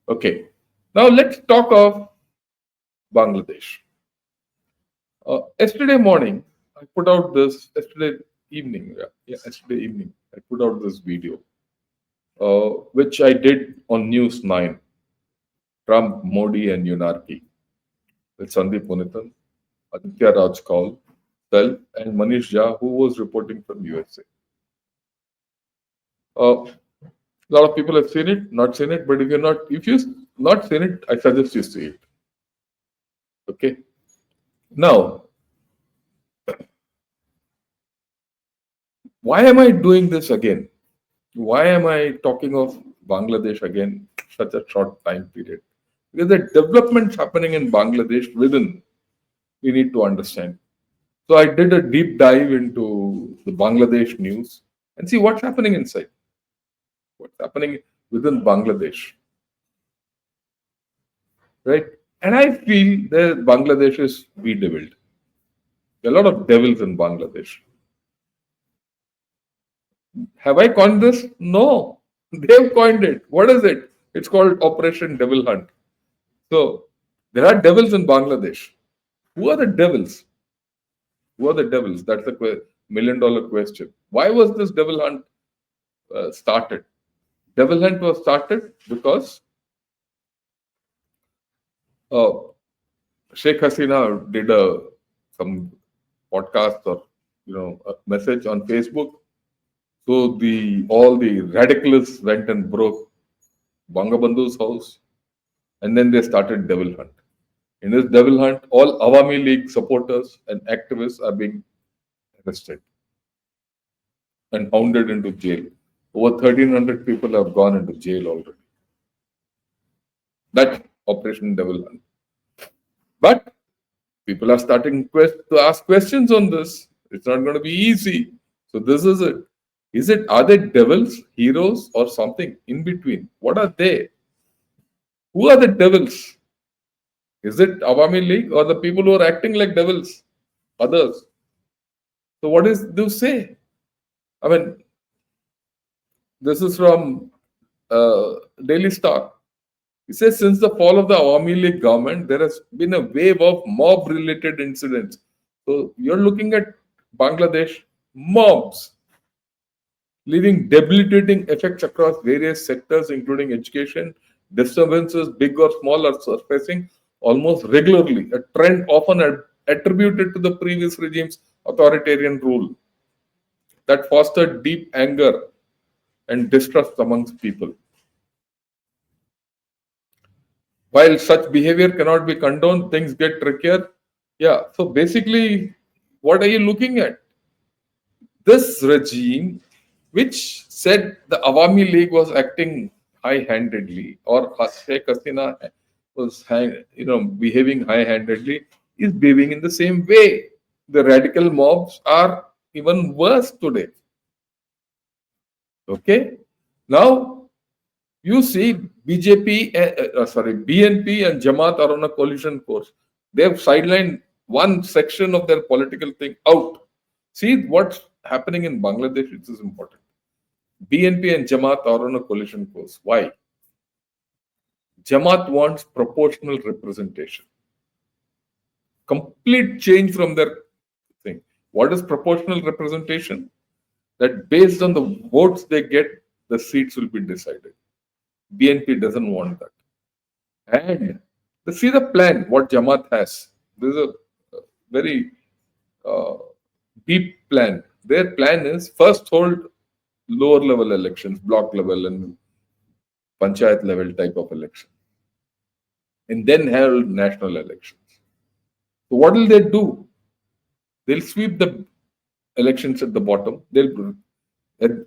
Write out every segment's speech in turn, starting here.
Okay. Now let's talk of Bangladesh. Yesterday morning, I put out this. Yesterday evening, I put out this video, which I did on News 9, Trump, Modi, and Unarchy, with Sandeep Punithan, Aditya Raj Kaul, Sel, and Manish Jha, who was reporting from USA. A lot of people have seen it, not seen it, but if you not seen it, I suggest you see it. Okay. Now, why am I doing this again? Why am I talking of Bangladesh again such a short time period? Because the developments happening in Bangladesh within we need to understand. So I did a deep dive into the Bangladesh news and see what's happening inside, what's happening within Bangladesh, right? And I feel that Bangladesh is bedeviled. There are a lot of devils in Bangladesh. Have I coined this? No, they've coined it. What is it? It's called Operation Devil Hunt. So there are devils in Bangladesh. Who are the devils? Who are the devils? That's the million-dollar question. Why was this devil hunt started? Devil hunt was started because uh, Sheikh Hasina did some podcast or a message on Facebook. So all the radicalists went and broke Bangabandhu's house, and then they started devil hunt. In this devil hunt, all Awami League supporters and activists are being arrested and hounded into jail. Over 1,300 people have gone into jail already. That's Operation Devil Hunt. But people are starting to ask questions on this. It's not going to be easy. So this is it. Are they devils, heroes, or something in between? What are they? Who are the devils? Is it Awami League or the people who are acting like devils? Others. So what is do say? I mean, this is from Daily Star. It says, since the fall of the Awami League government, there has been a wave of mob-related incidents. So you're looking at Bangladesh mobs, leaving debilitating effects across various sectors, including education. Disturbances, big or small, are surfacing almost regularly, a trend often attributed to the previous regime's authoritarian rule that fostered deep anger and distrust amongst people. While such behavior cannot be condoned, things get trickier. Yeah, so basically, what are you looking at? This regime, which said the Awami League was acting high-handedly, or Sheikh Hasina was behaving high-handedly, is behaving in the same way. The radical mobs are even worse today. Okay? Now, you see BNP and Jamaat are on a collision course. They have sidelined one section of their political thing out. See what's happening in Bangladesh, which is important. BNP and Jamaat are on a collision course. Why? Jamaat wants proportional representation. Complete change from their thing. What is proportional representation? That based on the votes they get, the seats will be decided. BNP doesn't want that. And see the plan, what Jamaat has. This is a very deep plan. Their plan is first hold lower level elections, block level and panchayat level type of election, and then hold national elections. So what will they do? They'll sweep the elections at the bottom. They'll, the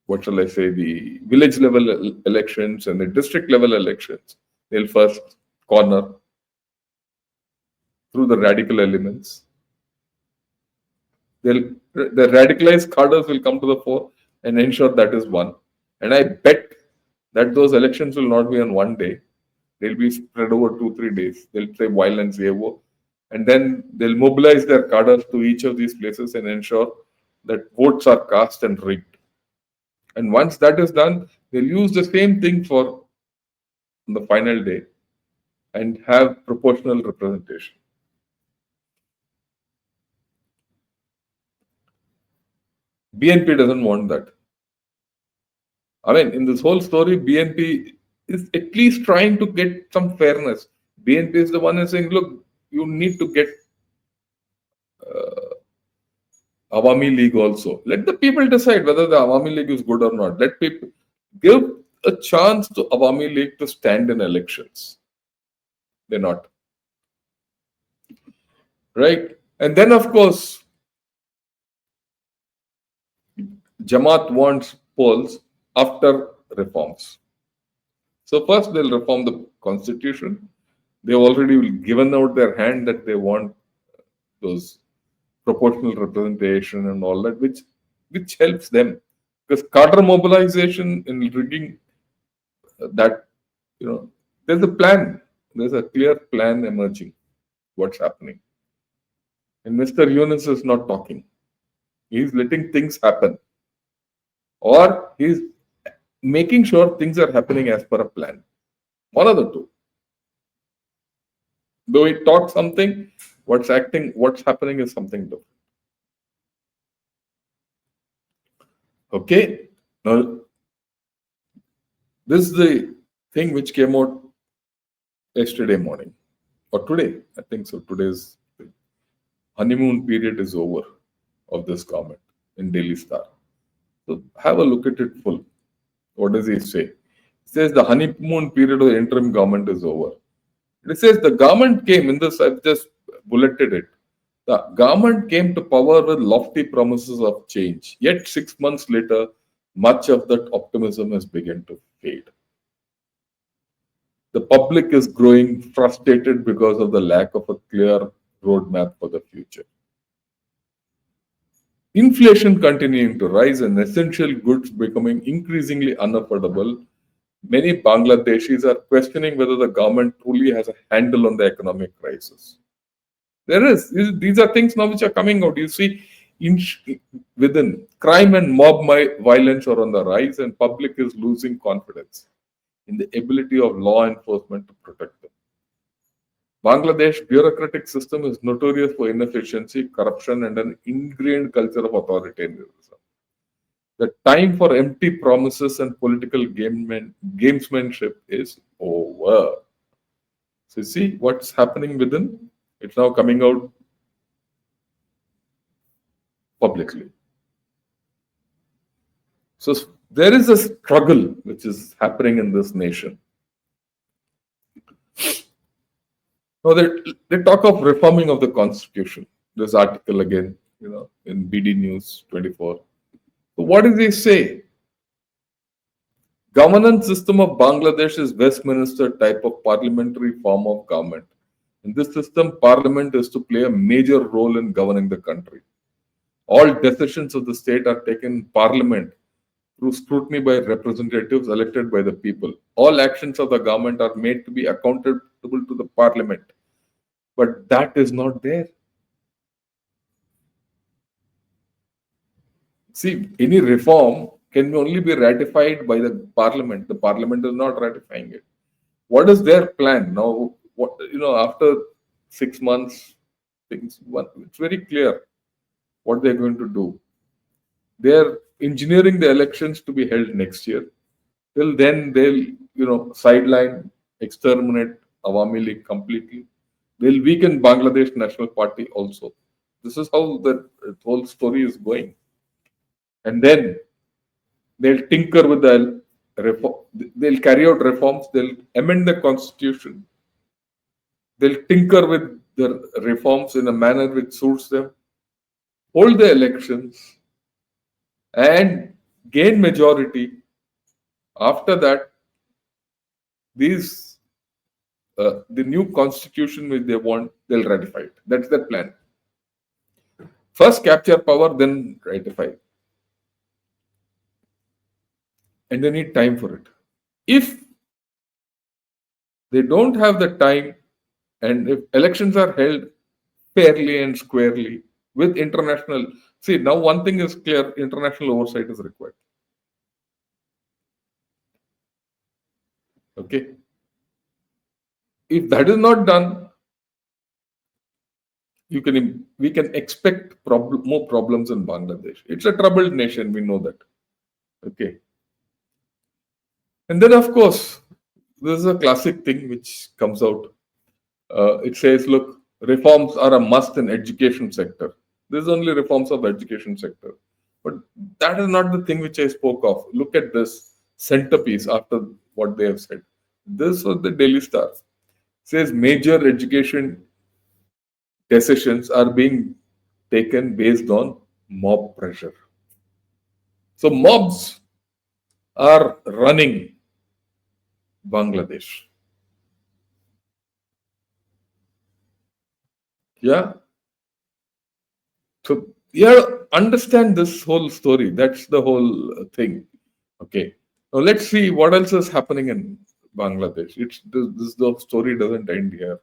what shall I say, the village level elections and the district level elections, they'll first corner through the radical elements. The radicalized cadres will come to the fore and ensure that is won. And I bet that those elections will not be on one day. They'll be spread over 2-3 days. They'll say violence, AWO. And then they'll mobilize their cadres to each of these places and ensure that votes are cast and rigged. And once that is done, they'll use the same thing for the final day and have proportional representation. BNP doesn't want that. I mean, in this whole story, BNP is at least trying to get some fairness. BNP is the one who's saying, look, you need to get Awami League also. Let the people decide whether the Awami League is good or not. Let people give a chance to Awami League to stand in elections. They're not. Right? And then, of course, Jamaat wants polls after reforms. So first they'll reform the constitution. They've already given out their hand that they want those proportional representation and all that, which helps them. Because cadre mobilization in rigging that, there's a plan. There's a clear plan emerging. What's happening? And Mr. Yunus is not talking. He's letting things happen. Or he's making sure things are happening as per a plan. One of the two. Though he talks something, what's happening is something different. Okay? Now, this is the thing which came out yesterday morning. Or today, I think so. Today's honeymoon period is over of this government in Daily Star. So have a look at it full. What does he say? He says the honeymoon period of the interim government is over. It says the government came in this, I've just bulleted it. The government came to power with lofty promises of change. Yet 6 months later, much of that optimism has begun to fade. The public is growing frustrated because of the lack of a clear roadmap for the future. Inflation continuing to rise and essential goods becoming increasingly unaffordable, many Bangladeshis are questioning whether the government truly has a handle on the economic crisis. These are things now which are coming out. You see, within crime and mob violence are on the rise, and public is losing confidence in the ability of law enforcement to protect them. Bangladesh bureaucratic system is notorious for inefficiency, corruption, and an ingrained culture of authoritarianism. The time for empty promises and political gamesmanship is over. So you see what's happening within? It's now coming out publicly. So there is a struggle which is happening in this nation. Now they talk of reforming of the constitution. This article again, in BD News 24. So what does he say? Governance system of Bangladesh is Westminster type of parliamentary form of government. In this system, parliament is to play a major role in governing the country. All decisions of the state are taken in parliament through scrutiny by representatives elected by the people. All actions of the government are made to be accountable to the parliament. But that is not there. See, any reform can only be ratified by the parliament. The parliament is not ratifying it. What is their plan now? After 6 months, it's very clear what they're going to do. They're engineering the elections to be held next year. Till then, they'll sideline, exterminate Awami League completely. They'll weaken Bangladesh National Party also. This is how the whole story is going. And then they'll tinker with the reform. They'll carry out reforms. They'll amend the constitution. They'll tinker with the reforms in a manner which suits them. Hold the elections and gain majority. After that, the new constitution which they want, they'll ratify it. That's their plan. First capture power, then ratify. And they need time for it. If they don't have the time, and if elections are held fairly and squarely with international, see, now one thing is clear, international oversight is required. Okay. If that is not done, we can expect more problems in Bangladesh. It's a troubled nation, we know that. Okay. And then, of course, this is a classic thing which comes out. It says, look, reforms are a must in education sector. This is only reforms of education sector. But that is not the thing which I spoke of. Look at this centerpiece after what they have said. This was the Daily Star. Says major education decisions are being taken based on mob pressure. So mobs are running Bangladesh. Yeah. So yeah, understand this whole story. That's the whole thing. Okay. Now let's see what else is happening in Bangladesh. The story doesn't end here.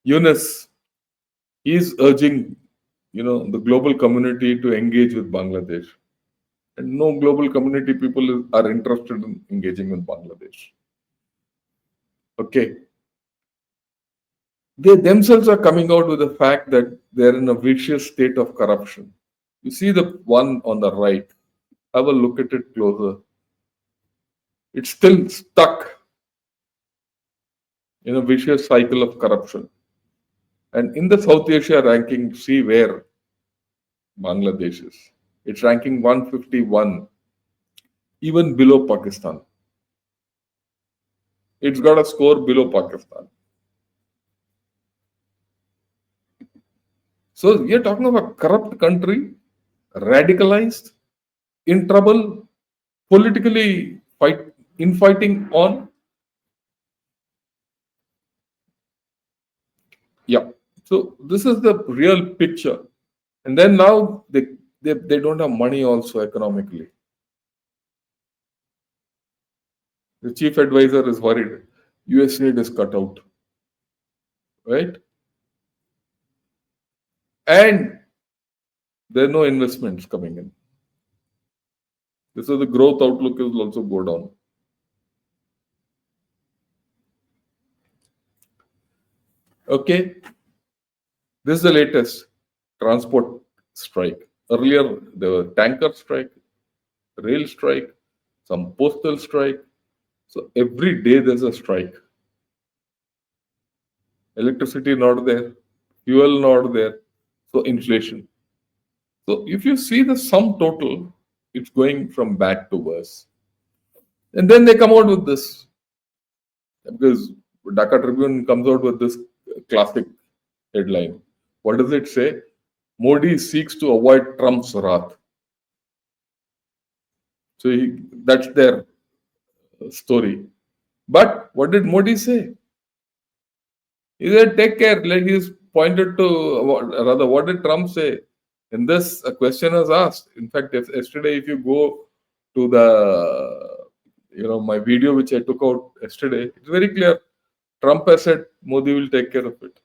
Yunus, he is urging, the global community to engage with Bangladesh. And no global community people are interested in engaging with Bangladesh. Okay. They themselves are coming out with the fact that they're in a vicious state of corruption. You see the one on the right. Have a look at it closer. It's still stuck in a vicious cycle of corruption. And in the South Asia ranking, see where Bangladesh is. It's ranking 151, even below Pakistan. It's got a score below Pakistan. So you're talking about a corrupt country, radicalized, in trouble, politically infighting on. Yeah. So this is the real picture. And then now they don't have money also economically. The chief advisor is worried. USAID is cut out. Right? And there are no investments coming in. So the growth outlook will also go down. Okay. This is the latest transport strike. Earlier, there were tanker strike, rail strike, some postal strike. So every day there's a strike. Electricity not there, fuel not there, so inflation. So if you see the sum total, it's going from bad to worse. And then they come out with this, because Dhaka Tribune comes out with this classic headline. What does it say? Modi seeks to avoid Trump's wrath. So that's their story. But what did Modi say? He said, take care. Like he's pointed to, rather, what did Trump say? In this, a question was asked. In fact, yesterday, if you go to my video which I took out yesterday, it's very clear. Trump has said Modi will take care of it.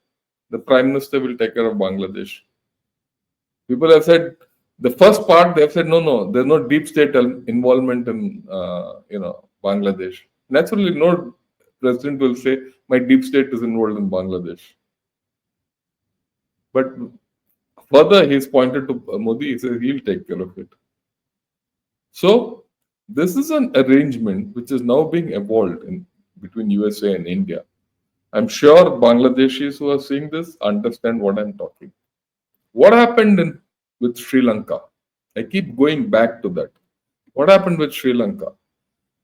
The Prime Minister will take care of Bangladesh. People have said, the first part, they have said, no, there's no deep state involvement in, Bangladesh. Naturally, no president will say, my deep state is involved in Bangladesh. But further, he's pointed to Modi, he says he'll take care of it. So, this is an arrangement which is now being evolved between USA and India. I'm sure Bangladeshis who are seeing this understand what I'm talking. What happened with Sri Lanka? I keep going back to that. What happened with Sri Lanka?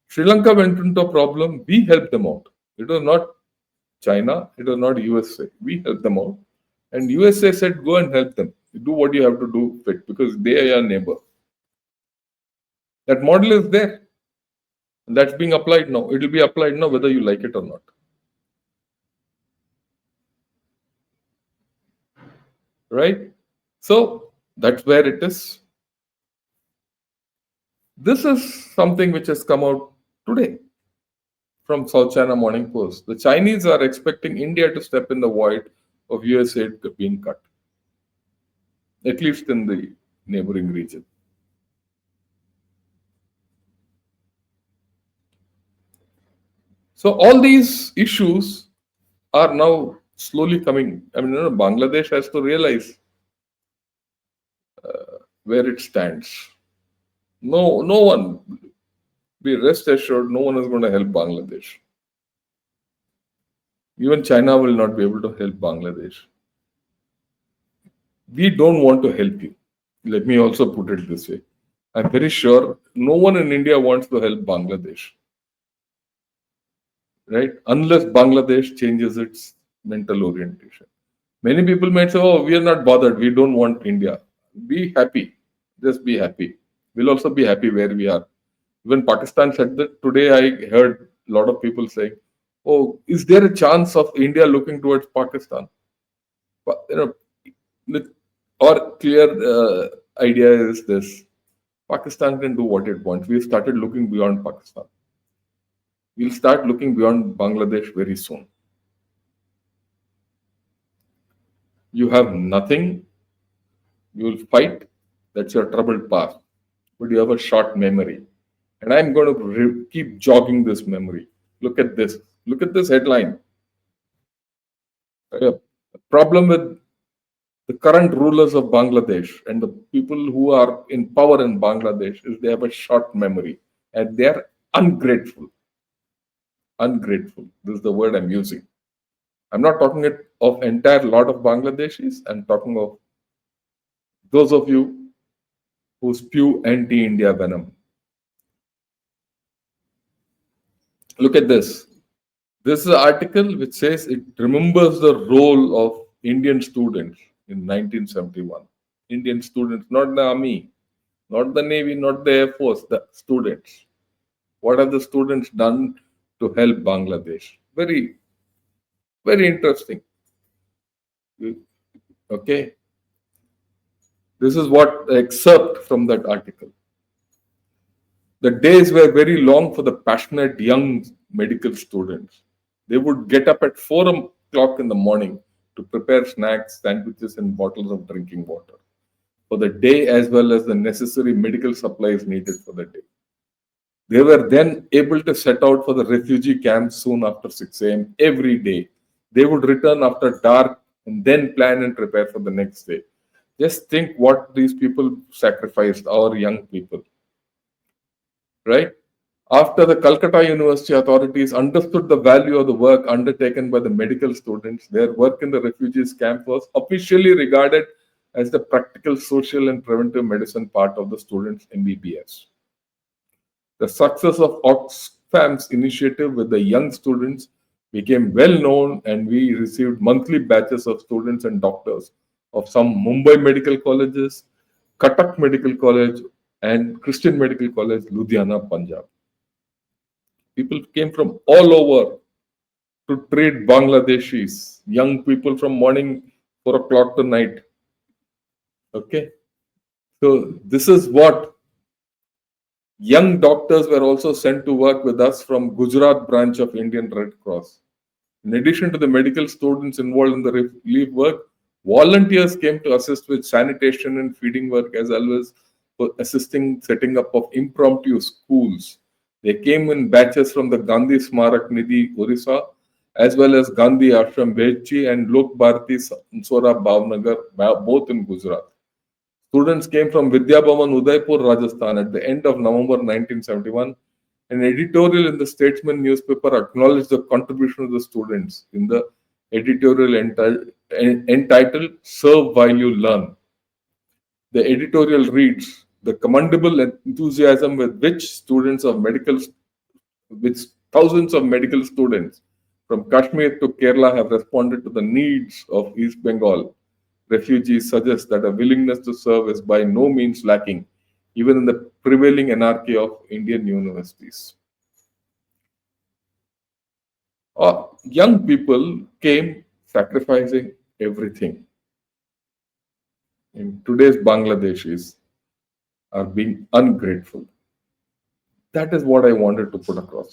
Sri Lanka went into a problem. We helped them out. It was not China. It was not USA. We helped them out. And USA said, go and help them. Do what you have to do fit because they are your neighbor. That model is there. And that's being applied now. It will be applied now whether you like it or not. Right? So that's where it is. This is something which has come out today from South China Morning Post. The Chinese are expecting India to step in the void of US aid being cut, at least in the neighboring region. So all these issues are now slowly coming. I mean, Bangladesh has to realize where it stands. No one, be rest assured, no one is going to help Bangladesh. Even China will not be able to help Bangladesh. We don't want to help you. Let me also put it this way. I'm very sure no one in India wants to help Bangladesh, right? Unless Bangladesh changes its mental orientation. Many people might say, oh, we are not bothered. We don't want India. Be happy. Just be happy. We'll also be happy where we are. Even Pakistan said that today. I heard a lot of people saying, oh, is there a chance of India looking towards Pakistan? But, our clear idea is this: Pakistan can do what it wants. We've started looking beyond Pakistan. We'll start looking beyond Bangladesh very soon. You have nothing, you will fight. That's your troubled past. But you have a short memory. And I'm going to keep jogging this memory. Look at this. Look at this headline. The problem with the current rulers of Bangladesh and the people who are in power in Bangladesh is they have a short memory and they are ungrateful. Ungrateful. This is the word I'm using. I'm not talking of entire lot of Bangladeshis. I'm talking of those of you who spew anti-India venom. Look at this. This is an article which says it remembers the role of Indian students in 1971. Indian students, not the army, not the navy, not the air force, the students. What have the students done to help Bangladesh? Very, very interesting. Okay. This is what I excerpt from that article. The days were very long for the passionate young medical students. They would get up at 4 o'clock in the morning to prepare snacks, sandwiches, and bottles of drinking water for the day, as well as the necessary medical supplies needed for the day. They were then able to set out for the refugee camps soon after 6 a.m. every day. They would return after dark and then plan and prepare for the next day. Just think what these people sacrificed, our young people, right? After the Calcutta University authorities understood the value of the work undertaken by the medical students, their work in the refugees camp was officially regarded as the practical, social, and preventive medicine part of the students' MBBS. The success of Oxfam's initiative with the young students became well known, and we received monthly batches of students and doctors of some Mumbai medical colleges, Cuttack Medical College, and Christian Medical College, Ludhiana, Punjab. People came from all over to treat Bangladeshis, young people from morning 4 o'clock to night. Okay. So this is what young doctors were also sent to work with us from Gujarat branch of Indian Red Cross. In addition to the medical students involved in the relief work, volunteers came to assist with sanitation and feeding work, as well as for assisting setting up of impromptu schools. They came in batches from the Gandhi Smarak Nidhi, Orissa, as well as Gandhi Ashram, Bhedchi, and Lok Bharati Sora Bhavnagar, both in Gujarat. Students came from Vidya Bhavan, Udaipur, Rajasthan at the end of November 1971. An editorial in the Statesman newspaper acknowledged the contribution of the students in the editorial entitled Serve While You Learn. The editorial reads, the commendable enthusiasm with which thousands of medical students from Kashmir to Kerala have responded to the needs of East Bengal refugees suggests that a willingness to serve is by no means lacking, even in the prevailing anarchy of Indian universities. Young people came sacrificing everything. In today's Bangladeshis are being ungrateful. That is what I wanted to put across.